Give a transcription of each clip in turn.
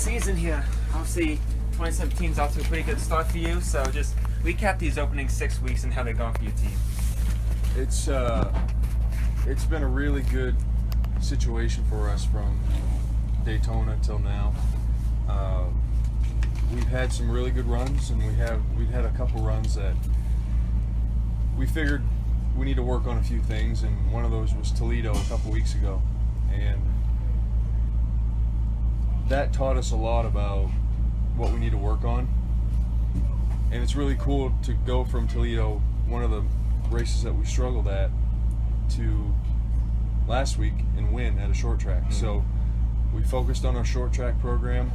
season here. Obviously, 2017's off to a pretty good start for you, so just recap these opening 6 weeks and how they've gone for your team. It's been a really good situation for us from Daytona till now. We've had some really good runs, and we've had a couple runs that we figured we need to work on a few things, and one of those was Toledo a couple weeks ago, and that taught us a lot about what we need to work on. And it's really cool to go from Toledo, one of the races that we struggled at, to last week and win at a short track. Mm-hmm. So we focused on our short track program,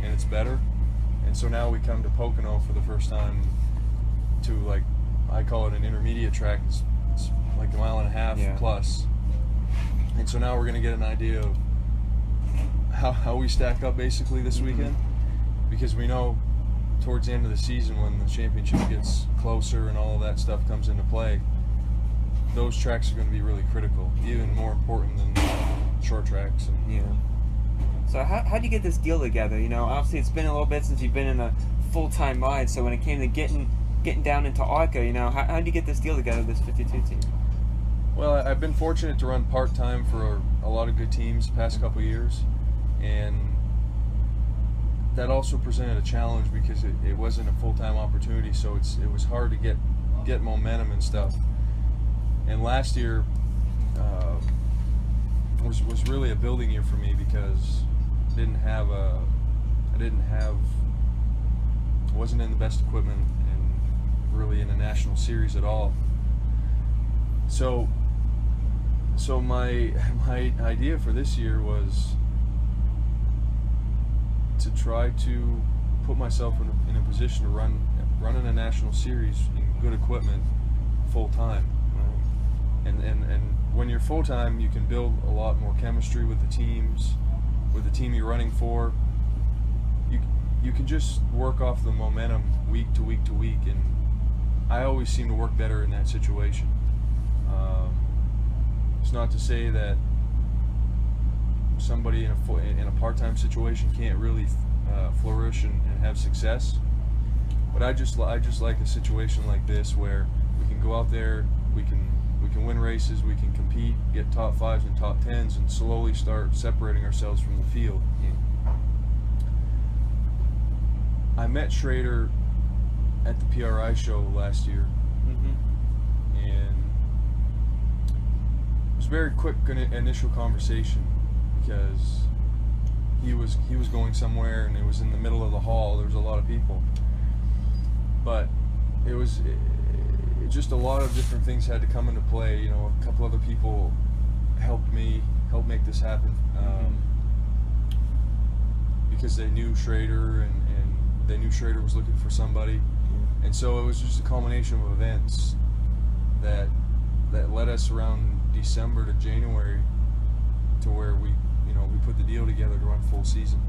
and it's better. And so now we come to Pocono for the first time to, like, I call it an intermediate track. It's like 1.5 miles plus. And so now we're going to get an idea of how we stack up basically this weekend, because we know towards the end of the season, when the championship gets closer and all of that stuff comes into play, those tracks are going to be really critical, even more important than short tracks. And So how do you get this deal together? You know, obviously it's been a little bit since you've been in a full-time ride, so when it came to getting down into ARCA, you know, how do you get this deal together, this 52 team? Well, I've been fortunate to run part-time for a lot of good teams the past couple of years, and that also presented a challenge because it wasn't a full-time opportunity, so it was hard to get momentum and stuff. And last year was really a building year for me because I wasn't in the best equipment and really in a national series at all. So my idea for this year was to try to put myself in a position to run in a national series in good equipment full time. And when you're full time, you can build a lot more chemistry with the teams, with the team you're running for. You can just work off the momentum week to week to week, and I always seem to work better in that situation. It's not to say that somebody in a part-time situation can't really flourish and have success, but I just like a situation like this where we can go out there, we can win races, we can compete, get top 5s and top 10s, and slowly start separating ourselves from the field. I met Schrader at the PRI show last year, and it was a very quick initial conversation because he was going somewhere, and it was in the middle of the hall. There was a lot of people, but it just a lot of different things had to come into play. You know, a couple other people helped make this happen, because they knew Schrader and they knew Schrader was looking for somebody, and so it was just a culmination of events that led us around December to January to where we put the deal together to run full season.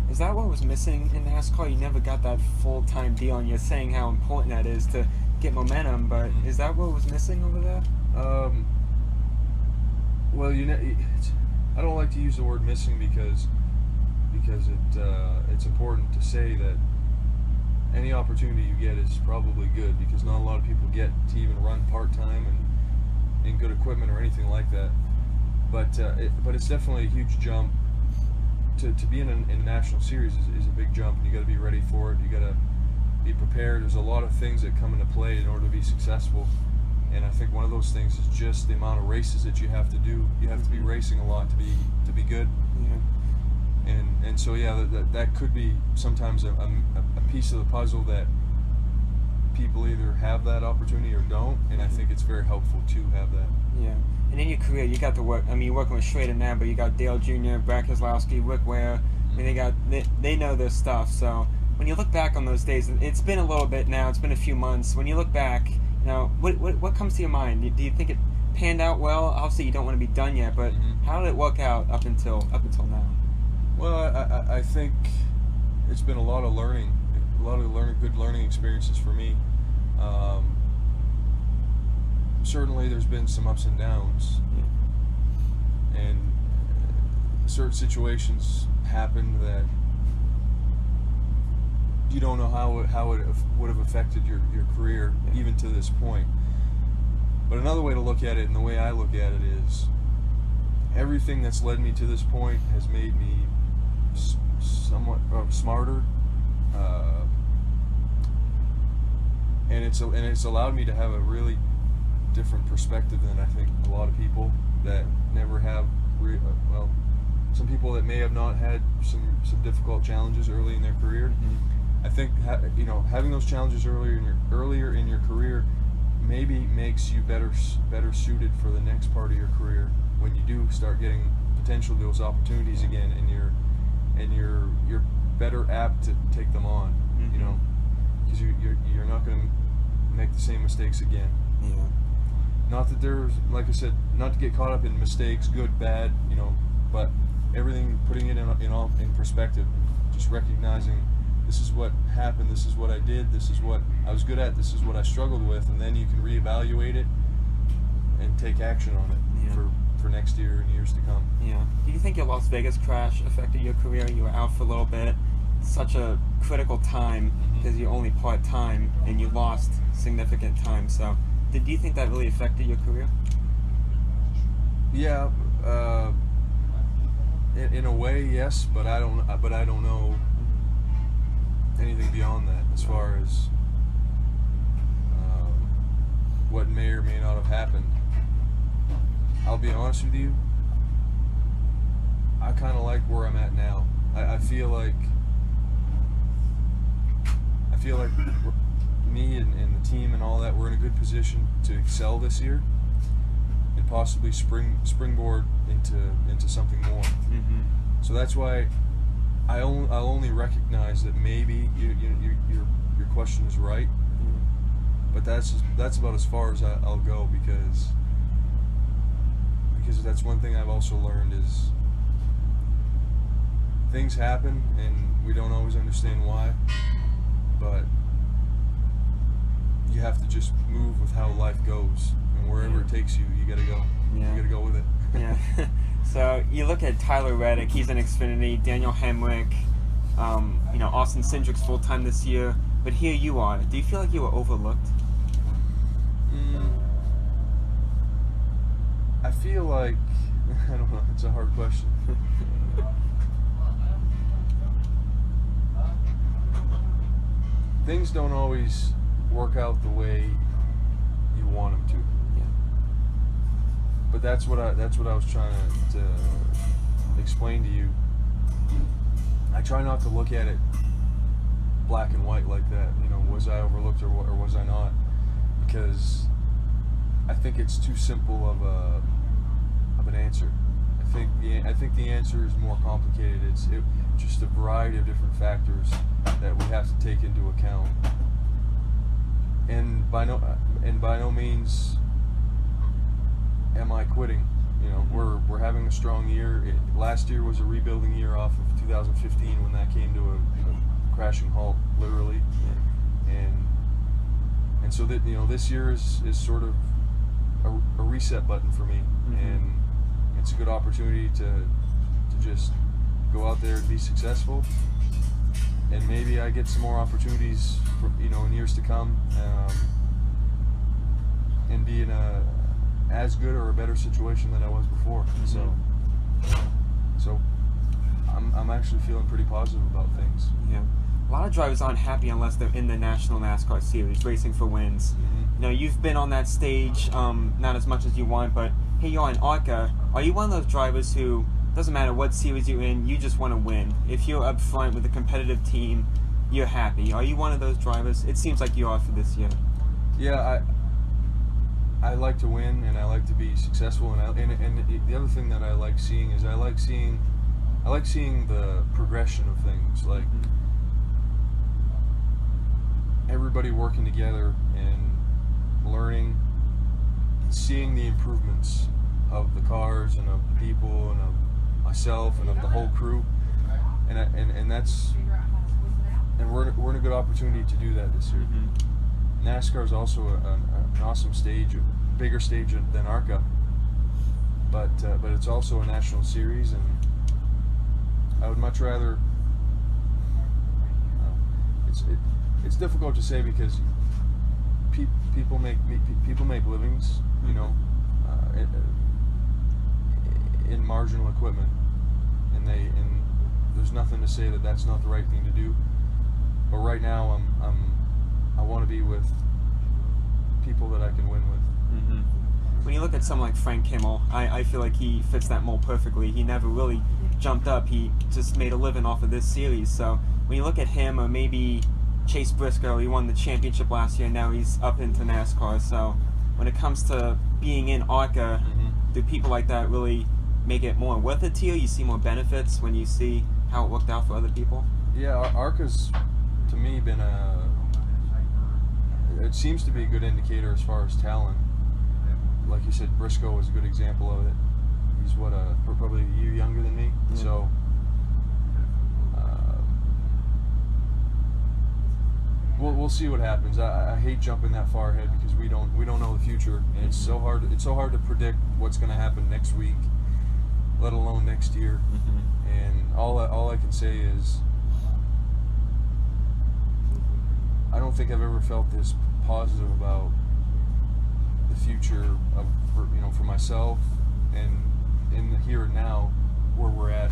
Is that what was missing in NASCAR? You never got that full-time deal, and you're saying how important that is to get momentum, but is that what was missing over there? Well, I don't like to use the word missing because it's important to say that any opportunity you get is probably good, because not a lot of people get to even run part-time and in good equipment or anything like that. But it's definitely a huge jump. To be in a national series is a big jump, and you got to be ready for it. You got to be prepared. There's a lot of things that come into play in order to be successful, and I think one of those things is just the amount of races that you have to do. You have to be racing a lot to be good. And so that could be sometimes a piece of the puzzle that people either have that opportunity or don't, and I think it's very helpful to have that. And in your career, you got to work. I mean, you're working with Schrader now, but you got Dale Jr., Brad Keselowski, Rick Ware. I mean, they know their stuff. So when you look back on those days, it's been a little bit now. It's been a few months. When you look back, what comes to your mind? Do you think it panned out well? Obviously, you don't want to be done yet, but how did it work out up until now? Well, I think it's been a lot of good learning experiences for me. Certainly there's been some ups and downs, and certain situations happened that you don't know how it would have affected your career even to this point. But another way to look at it, and the way I look at it, is everything that's led me to this point has made me somewhat smarter, and it's allowed me to have a really different perspective than I think a lot of people that never have. Well, some people that may have not had some difficult challenges early in their career. I think having those challenges earlier in your career maybe makes you better suited for the next part of your career when you do start getting potential those opportunities again, and you're better apt to take them on. You know, because you're not going to make the same mistakes again. Yeah. Not that there's, like I said, not to get caught up in mistakes, good, bad, but everything, putting it in perspective, just recognizing this is what happened, this is what I did, this is what I was good at, this is what I struggled with, and then you can reevaluate it and take action on it for next year and years to come. Yeah. Do you think your Las Vegas crash affected your career? You were out for a little bit, such a critical time because you're only part-time and you lost significant time. So, do you think that really affected your career? Yeah, in a way, yes, but I don't know anything beyond that as far as what may or may not have happened. I'll be honest with you, I kind of like where I'm at now. I feel like me and the team and all that, we're in a good position to excel this year and possibly springboard into something more. So that's why I'll only recognize that maybe your question is right, but that's about as far as I'll go, because that's one thing I've also learned is things happen and we don't always understand why, but you have to just move with how life goes, and wherever it takes you, you gotta go. You gotta go with it. Yeah. So you look at Tyler Reddick, he's in Xfinity, Daniel Hemrick, Austin Cindric's full time this year, but here you are. Do you feel like you were overlooked? I feel like, I don't know, it's a hard question. Things don't always work out the way you want them to. Yeah. But that's what I was trying to explain to you. I try not to look at it black and white like that. Was I overlooked or was I not? Because I think it's too simple of an answer. I think the answer is more complicated. It's just a variety of different factors that we have to take into account. And by no means am I quitting. We're having a strong year. Last year was a rebuilding year off of 2015 when that came to a crashing halt, literally. And so that this year is sort of a reset button for me, and it's a good opportunity to just go out there and be successful, and maybe I get some more opportunities for, in years to come, and be in as good or a better situation than I was before. So I'm actually feeling pretty positive about things. Yeah. A lot of drivers aren't happy unless they're in the National NASCAR Series, racing for wins. You've been on that stage, not as much as you want, but here you are in ARCA. Are you one of those drivers who, doesn't matter what series you're in, you just want to win? If you're up front with a competitive team, you're happy. Are you one of those drivers? It seems like you are for this year. Yeah, I like to win, and I like to be successful, and the other thing that I like seeing is I like seeing the progression of things, like everybody working together and learning, and seeing the improvements of the cars and of the people and of myself and of the whole crew, and that's, and we're in a good opportunity to do that this year. NASCAR is also an awesome stage, a bigger stage than ARCA, but it's also a national series, and I would much rather. it's difficult to say because people make livings, you know, in marginal equipment, and there's nothing to say that that's not the right thing to do. But right now, I want to be with people that I can win with. Mm-hmm. When you look at someone like Frank Kimmel, I feel like he fits that mold perfectly. He never really jumped up. He just made a living off of this series. So when you look at him, or maybe Chase Briscoe, he won the championship last year, now he's up into NASCAR. So when it comes to being in ARCA, do people like that really make it more worth it to you? You see more benefits when you see how it worked out for other people? Yeah, ARCA's, to me, been it seems to be a good indicator as far as talent. Like you said, Briscoe was a good example of it. He's probably a year younger than me, so we'll see what happens. I hate jumping that far ahead because we don't know the future, and it's so hard to predict what's going to happen next week, let alone next year. And all I can say is, I don't think I've ever felt this positive about the future of, for myself and in the here and now where we're at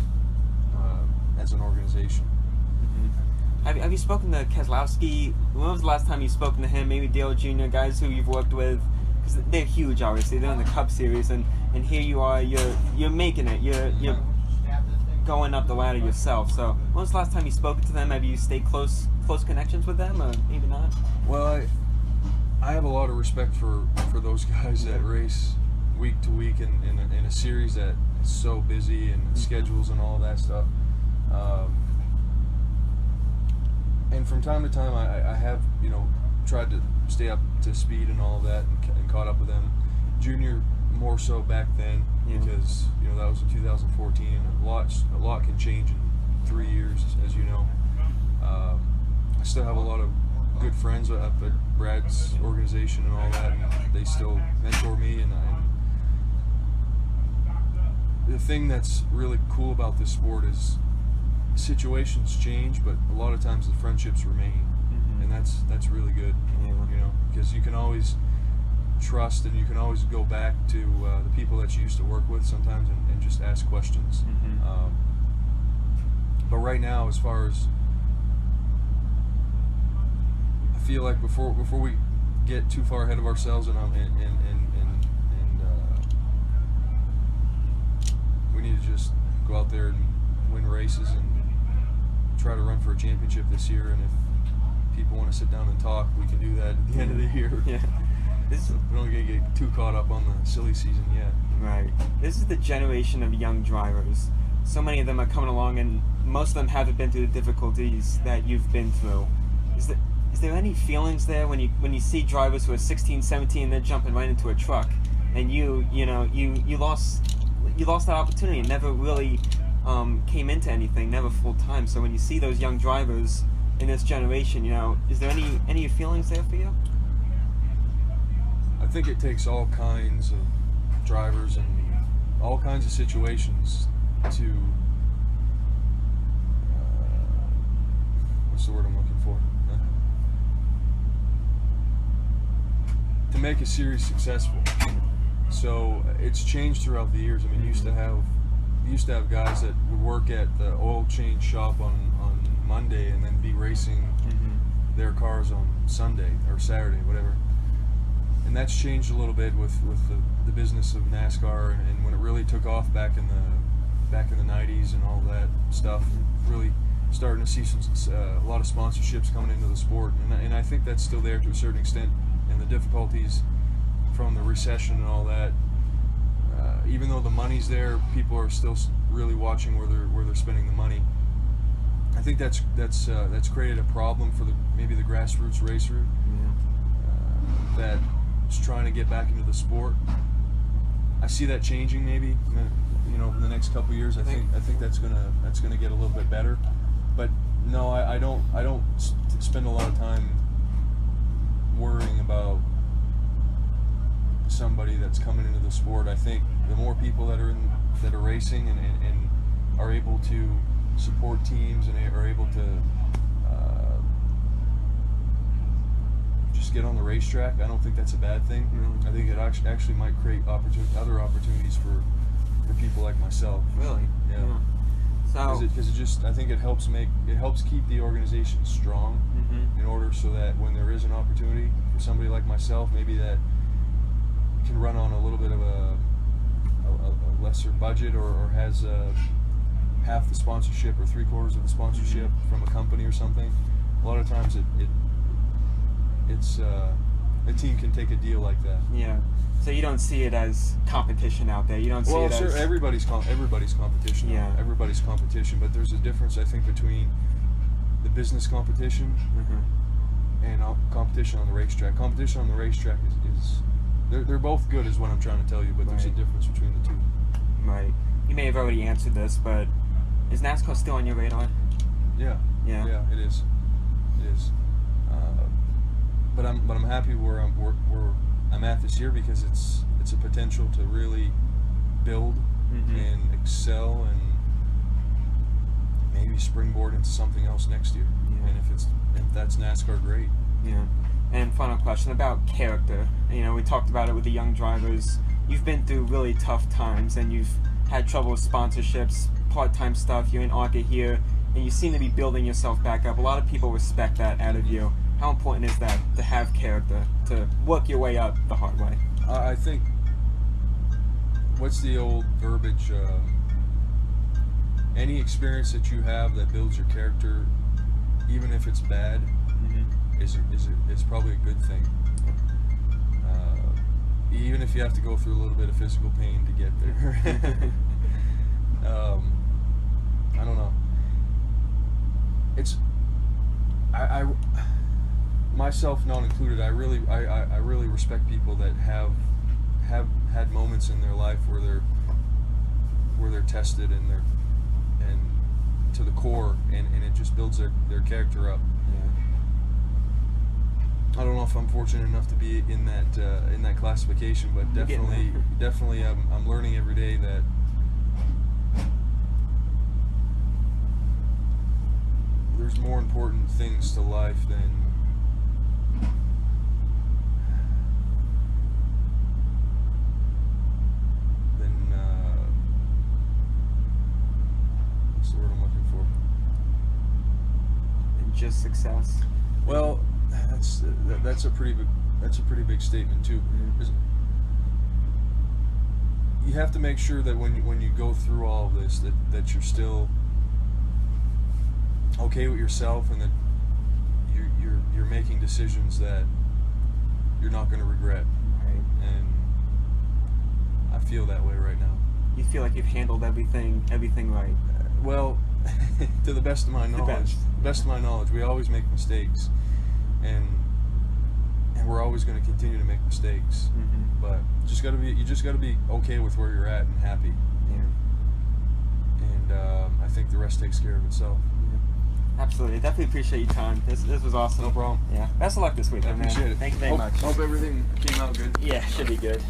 as an organization. Have you spoken to Keselowski? When was the last time you've spoken to him? Maybe Dale Jr., guys who you've worked with, because they're huge, obviously. They're in the Cup Series, and here you are. You're making it. You're going up the ladder yourself. So when was the last time you spoke to them? Have you stayed close connections with them, or maybe not? Well, I have a lot of respect for those guys that race week to week in a series that is so busy, and schedules and all that stuff. And from time to time, I have tried to stay up to speed and all of that, and caught up with them. Junior more so back then, because that was in 2014, and a lot can change in 3 years, as you know. I still have a lot of good friends up at Brad's organization and all that, and they still mentor me. And the thing that's really cool about this sport is situations change, but a lot of times the friendships remain, and that's really good. Because you can always trust, and you can always go back to the people that you used to work with sometimes, and just ask questions. But right now, as far as, I feel like before we get too far ahead of ourselves, and we need to just go out there and win races and try to run for a championship this year. And if people want to sit down and talk, we can do that at the end of the year. Yeah. We don't get too caught up on the silly season yet. Right. This is the generation of young drivers. So many of them are coming along, and most of them haven't been through the difficulties that you've been through. Is there any feelings there when you see drivers who are 16, 17, they're jumping right into a truck, and you lost that opportunity and never really came into anything, never full time. So when you see those young drivers in this generation, is there any feelings there for you? I think it takes all kinds of drivers and all kinds of situations to what's the word I'm looking for? To make a series successful. So it's changed throughout the years. I mean, you used to have guys that would work at the oil change shop on Monday and then be racing their cars on Sunday or Saturday, whatever. And that's changed a little bit with the business of NASCAR, and when it really took off back in the 90s and all that stuff, really starting to see a lot of sponsorships coming into the sport, and I think that's still there to a certain extent. And the difficulties from the recession and all that, even though the money's there, people are still really watching where they're spending the money. I think that's created a problem for maybe the grassroots racer that is trying to get back into the sport. I see that changing maybe in the next couple of years. I think that's gonna get a little bit better. But no, I don't spend a lot of time worrying about somebody that's coming into the sport. I think the more people that are racing and are able to support teams and are able to get on the racetrack. I don't think that's a bad thing. Mm. I think it actually might create other opportunities for people like myself. Really? Yeah. So Because it just, I think it helps keep the organization strong in order so that when there is an opportunity for somebody like myself, maybe that can run on a little bit of a lesser budget or has half the sponsorship or 3/4 of the sponsorship from a company or something. A lot of times it's a team can take a deal like that. yeah. So you don't see it as competition out there. You don't see it Well, as everybody's competition. Yeah. Everybody's competition, but there's a difference, I think, between the business competition and competition on the racetrack. Competition on the racetrack is they're both good, is what I'm trying to tell you, but there's a Right. difference between the two. Right. You may have already answered this, but is NASCAR still on your radar? Yeah. Yeah. Yeah, it is. It is. But I'm happy where I'm at this year, because it's a potential to really build and excel and maybe springboard into something else next year. Yeah. And if that's NASCAR, great. Yeah. And final question about character. You know, we talked about it with the young drivers. You've been through really tough times, and you've had trouble with sponsorships, part-time stuff. You're in ARCA here, and you seem to be building yourself back up. A lot of people respect that out of you. How important is that, to have character, to work your way up the hard way? I think, what's the old verbiage? Any experience that you have that builds your character, even if it's bad, is probably a good thing. Even if you have to go through a little bit of physical pain to get there. I don't know. It's I myself not included. I really respect people that have had moments in their life where they're tested and to the core, and it just builds their character up. I don't know if I'm fortunate enough to be in that classification, but definitely I'm learning every day that there's more important things to life than what's the word I'm looking for? And just success. Well, that's a pretty big statement too. You have to make sure that when you go through all of this, that you're still okay with yourself, and that you're making decisions that you're not going to regret. Right. And I feel that way right now. You feel like you've handled everything right. Well, to the best of my knowledge, we always make mistakes, and we're always going to continue to make mistakes. But you just got to be okay with where you're at and happy. Yeah. And I think the rest takes care of itself. Absolutely. I definitely appreciate your time. This was awesome. No problem. Yeah. Best of luck this week, I man. appreciate it. Thank you very much. Hope everything came out good. Yeah, should be good.